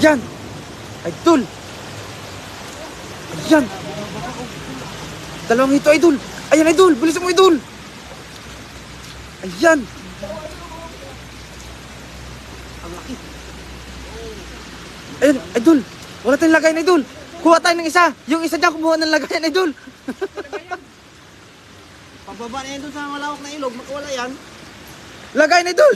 Yan. Idol. Ayan. Dalawang hito, idol. Ayan, idol. Bilisan mo, idol. Ayan. Ang laki. Ayan, idol. Wala tayong lagayan, idol. Kuha tayo ng isa. Yung isa dyan, kumuha ng lagayan, idol. Pababa na yan doon sa malawak na ilog, makawala yan. Lagayan, idol.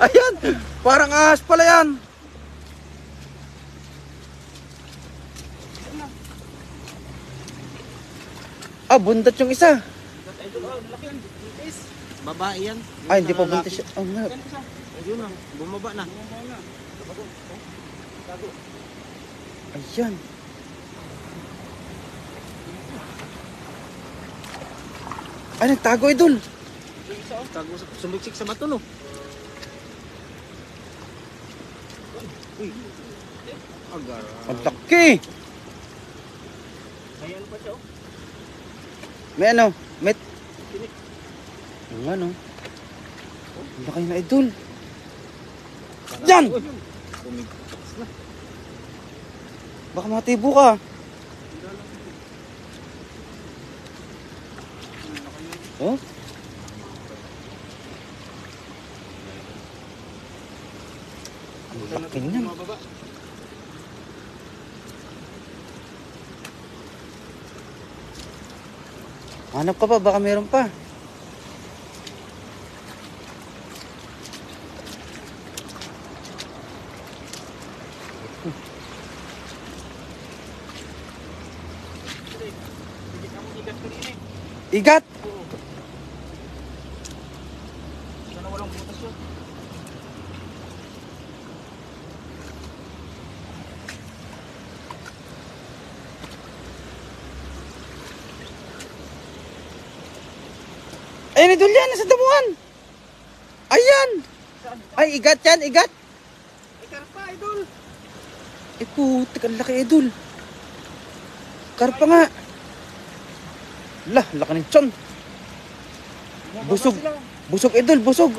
Ayan. Parang ahas pala yan. Ah, bundat yung isa. Babae yan. Ay, hindi pa buntis siya. Oh, nga. Ayun na, bumaba na. Ayan. Ay, nagtago, idol. Sumiksik sa bato, no? Uy. Agar. Ang laki. May ano pa siya, oh. May ano? May... Ang ano? Ang laki na, idol. Yan! Baka matibo ka. Oh? Ang laki niyan. Hanap ka pa, baka meron pa. Igat! Sana walang butas yun. Ayan, idol yan, nasa damuhan. Ayan! Ay, igat yan, igat. Ay, karpa, idol. Eh, putik, ang laki, idol. Karpa nga. Lah, laki ng tiyan. Busog. Busog, idol, busog.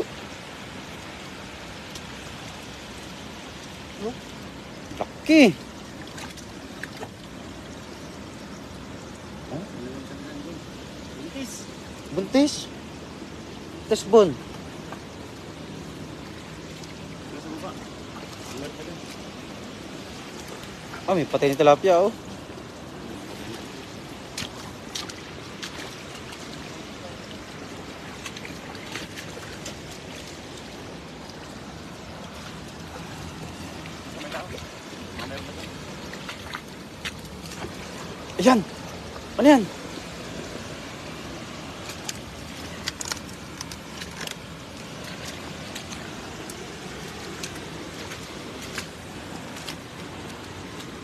Laki. Buntis. Buntis. Tasbon. Nasa baba. Ah, may patay ni tilapia, oh. Ayan. Ano yan?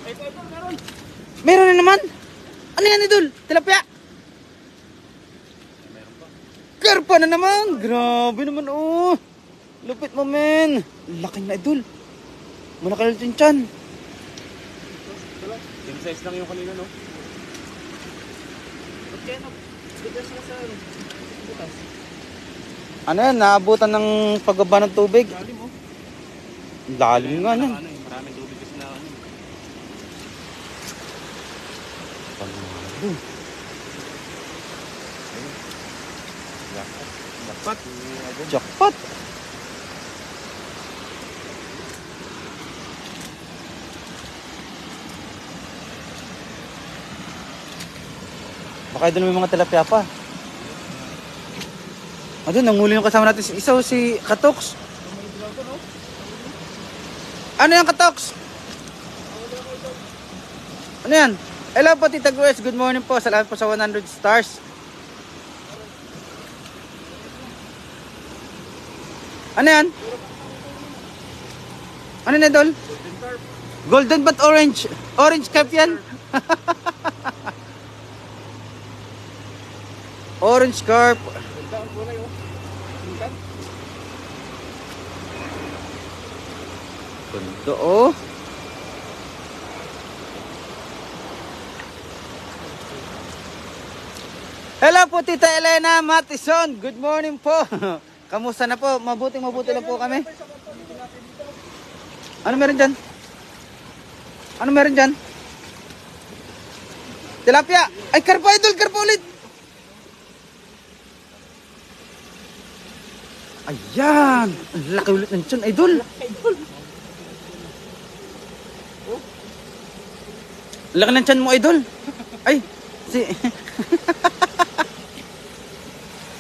Ito, meron. Meron na naman. Ano yan, idol? Tilapia. Karpa na naman. Grabe naman, oh. Lupit mo, men. Laki na, idol. Manakalit yung tiyan. Same size lang yung kanina, no? Ba't kaya butas na sa butas? Ano yan? Naabutan ng pagbaba ng tubig. Lalim, oh. Lalim nga yan. Ano, maraming tubig kasi na ano. Dapat. Jackpot. Baka doon may mga tilapia pa. Doon, nanguli yung kasama natin si Isaw, si Katoks. Ano yan, Katoks? Ano yan? Hello po, Tita Grace. Good morning po. Salamat po sa 100 stars. Ano yan? Ano yan, Dol? Golden but orange. Orange cap yan. Orange carp. Ganda, oh. Hello po, Tita Elena Matison. Good morning po. Kamusta na po? Mabuti lang po kami. Ano meron dyan? Ano meron dyan? Tilapia! Ay, karpa idol! Karpa ulit! Ayan! Ang laki ulit ng tiyan, idol! Ang laki ng tiyan mo, idol! Ay! Si...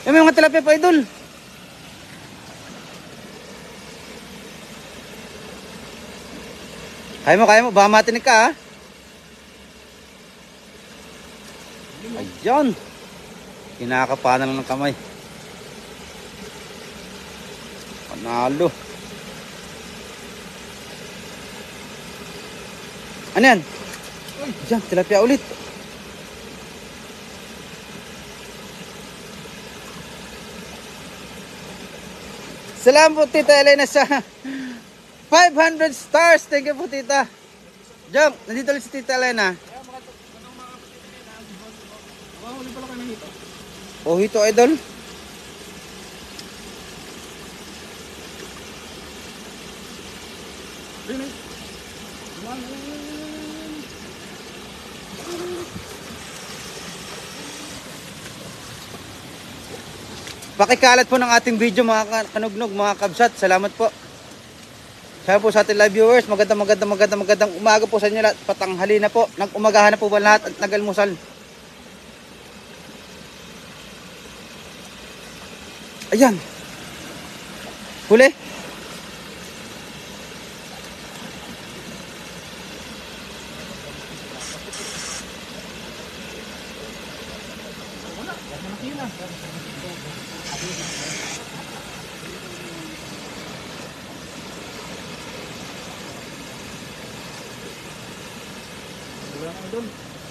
Ay, may mga tilapia pa, idol! Kaya mo, baka matinig ka, ha? Ayan! Kinakapanan lang ng kamay. Panalo. Ano yan? Ayan, tilapia ulit. Salamat po, Tita Elena, sa 500 stars. Thank you po, Tita. Jom, nandito ulit si Tita Elena. Huli pala kayo ng hito. Oh, hito, idol. Pakikalat po ng ating video mga kanugnog, mga kabsat. Salamat po. Salamat po sa ating live viewers. Magandang umaga po sa inyo lahat. Patanghali na po. Nag-umagahan na po ba lahat at nag-almusal? Ayan. Huli.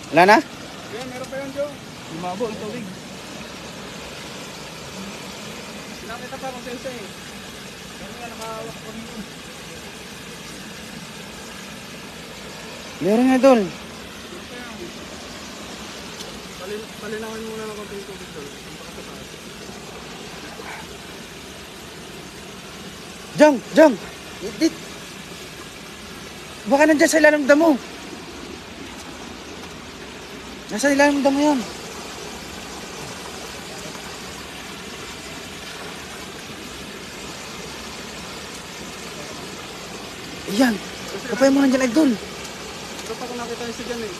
Wala na? Yan, meron pa yan, Joe. Lumabo ang tubig. Nakita pa akong sensa eh. Kaya nga nakahawak ko rin yun. Meron na, idol. Palinawin muna ng konting tubig, Joe. Jong! Dit. Baka nandiyan sa ilalim ng damo. Nasa ilalim ng damo yan. Ayan. Kapay mo nandiyan, idol. Pero pa kung nakita yung sigan eh.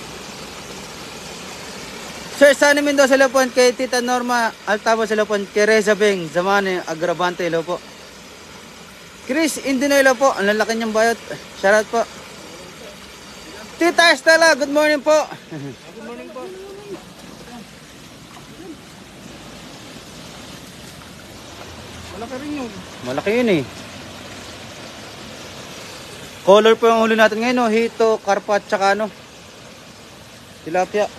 Sir Sunny Mendoza, hello po. Kay Tita Norma Altavo, hello po. Kay Reza Beng, Zamane Agravante, hello po. Chris Indino, hello po. Ang lalaki niyang bayot. Shoutout po. Tita Estela, good morning po. Good morning po. Malaki rin yun. Malaki yun eh. Color po yung huli natin ngayon, no? Hito, karpa, tsaka ano, tilapia.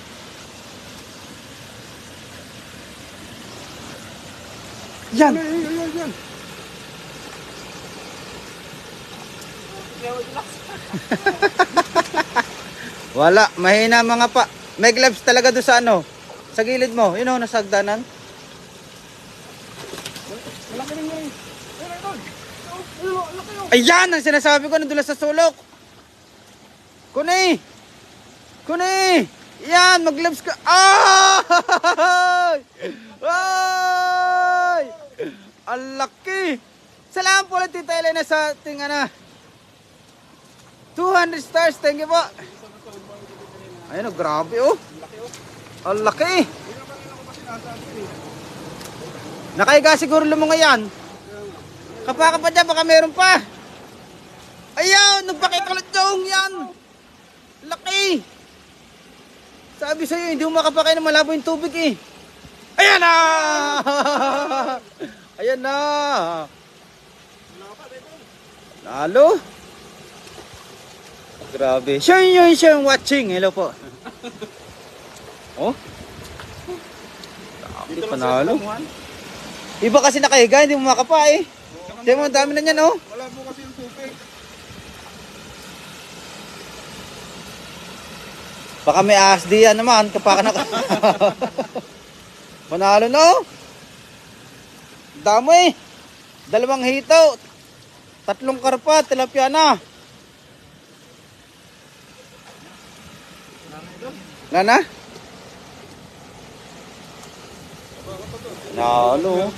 Yan! Yan. Wala, mahina mga pa. May gloves talaga doon sa ano, sa gilid mo. Yun o, nasa hagdanan. Malaki rin yun. Ayan ang sinasabi ko, nandun sa sulok. Kuni! Yan, mag-gloves ka. Ay! Ay! Ang laki! Salamat po ulit, Tita Elena, sa ating 200 stars. Thank you po. Ayun, grabe oh. Ang laki. Nakaiga siguro lumunga yan. Kapaka pa dyan, baka meron pa. Ayaw, nagpakikalat yung yan. Laki. Sabi sa'yo, hindi mo makapakay na malabo yung tubig eh. Ayan na! Ayan na! Lalo? Grabe. Siya yung watching. Hello po. Oh? Grabe, panalo. Iba kasi nakahiga, hindi mo makapa eh. Tingnan mo, ang dami na niyan oh. Wala po kasi yung tubig. Baka may asdi yan naman kapag naka... Manalo no? Dami. 2 hito. 3 karpa, tilapia na. Wala na? Nalo.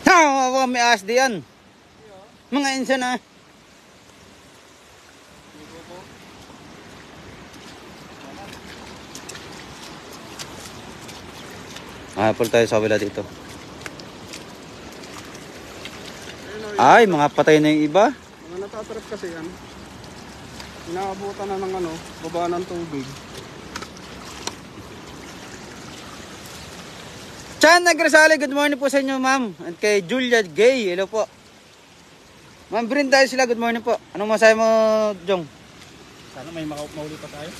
Ha, may asdi yan. Mga insan na. Pula tayo sa wala dito. Ay, mga patay na yung iba. Mga natatrap kasi yan. Inaabutan na ng ano, baba ng tubig. Chan Nagresale, good morning po sa inyo, ma'am. At kay Julia Gay, hello po. Ma'am Brenda sila, good morning po. Anong masahe mo, Jong? Sana may mahuli pa tayo.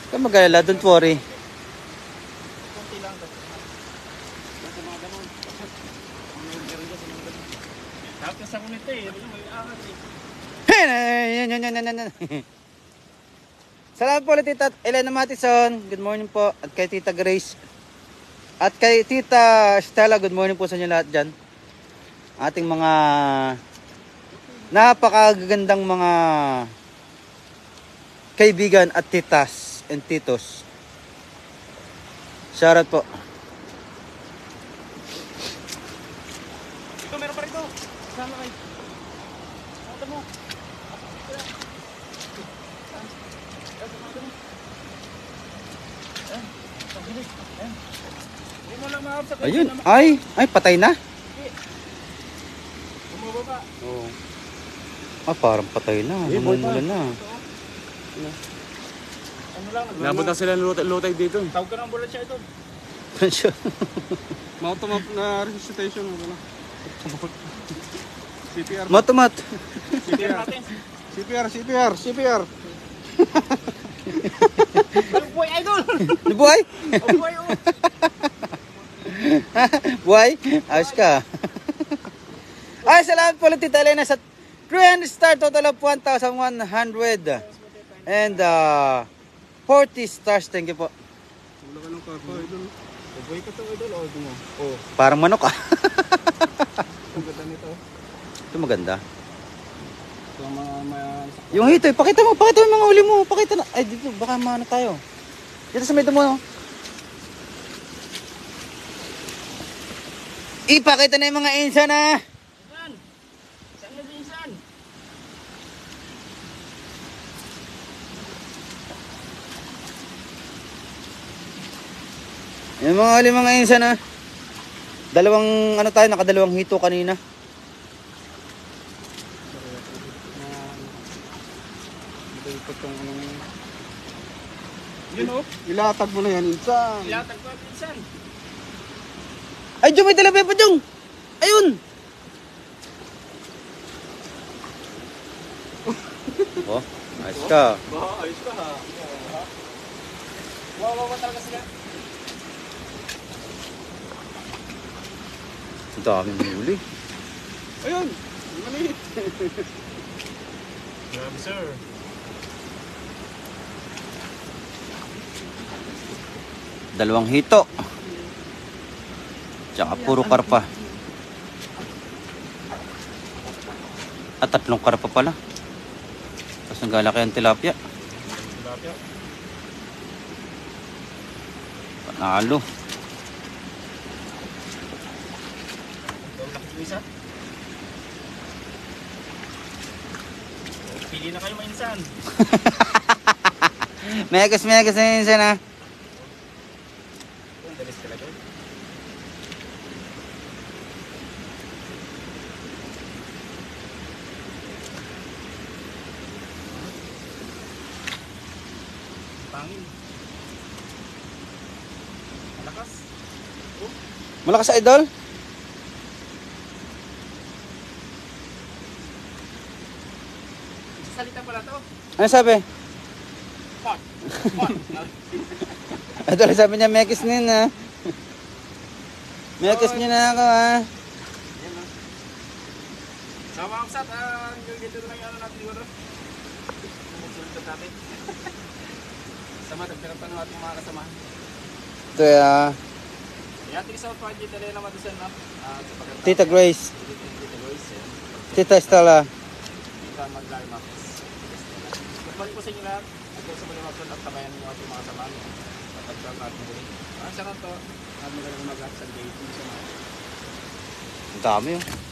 Kaya mag-alala, don't worry. Kunti lang. Kasi mga ganun. Tapos sa kumite eh. May angat eh. Salamat po ulit, Tita Elena Matison. Good morning po. At kay Tita Grace. At kay Tita Stella, good morning po sa inyo lahat dyan. Ating mga napakagandang mga kaibigan at titas and titos. Shoutout po. Ito, meron pa rito. Sama kayo. Sama mo. Ayun, ay, patay na. Bumababa. Oo. Parang patay na. Namumula na. Ano lang, Nabot na sila ng lutay dito. tawag ka ng ambulansya ito. Mautomap na resuscitation. CPR. Matumat. CPR natin. CPR. Ano boy, idol? Buhay? Oh boy, oh. Buhay? Ayos ka. Ay, salamat po ulit, Tita Elena, sa 300 star, total of 1,100 and 40 stars. Thank you po. Wala ka ng kapa, idol. Oh boy ka to, idol. Oh, ito mo. Oh, Parang manok ah. ang ganda nito. Ito maganda. Ito ang mga Yung hito, pakita mo yung mga huli mo. Pakita na. Ay, dito, baka maano tayo. Dito sa medyo mo. Ipakita na yung mga insa na. Saan? Saan na minsan? Yung mga huli mga insa na. Dalawang, ano tayo, nakadalawang hito kanina. Yun oh. Ilatag mo na yan, insan. Ilatag ko minsan. Ay, Jong, may talabay pa, Jong. Ayun. Oh, ayos ka. Ayos ka ha. Wow, talaga sila. Ang daming huli. Ayun. Maliit. Grabe sir. Dalawang hito. Tsaka puro karpa. At 3 karpa pala. Tapos naglalaki ang tilapia. Tilapia. Panalo. Ikaw laki isa. Pili na kayo mainsan. Megas na yun siya na. Ang dalis talaga. Pangin. Malakas. Malakas idol. Salita pala to. Ano sabi? Pot. Pot. Idol sabi niya mekis na yun ha. Mekis niyo na ako ha. Sama ang sat, yung dito na lang yung ano natin siguro. Sumusunod natin. Sama, tagpirang ng ating mga kasama. Ito Yan, tigisa pa dito rin naman doon, no? Sa pagkatapos. Tita Grace, Tita Grace, eh. Tita Estela. Tita Magdalma. Good po sa inyo lahat. Ito sa muli mga at tabayan ninyo ating mga kasama. Patagpag natin muli. Ang sarap to. At magalang mag-at sa day. Ang dami oh.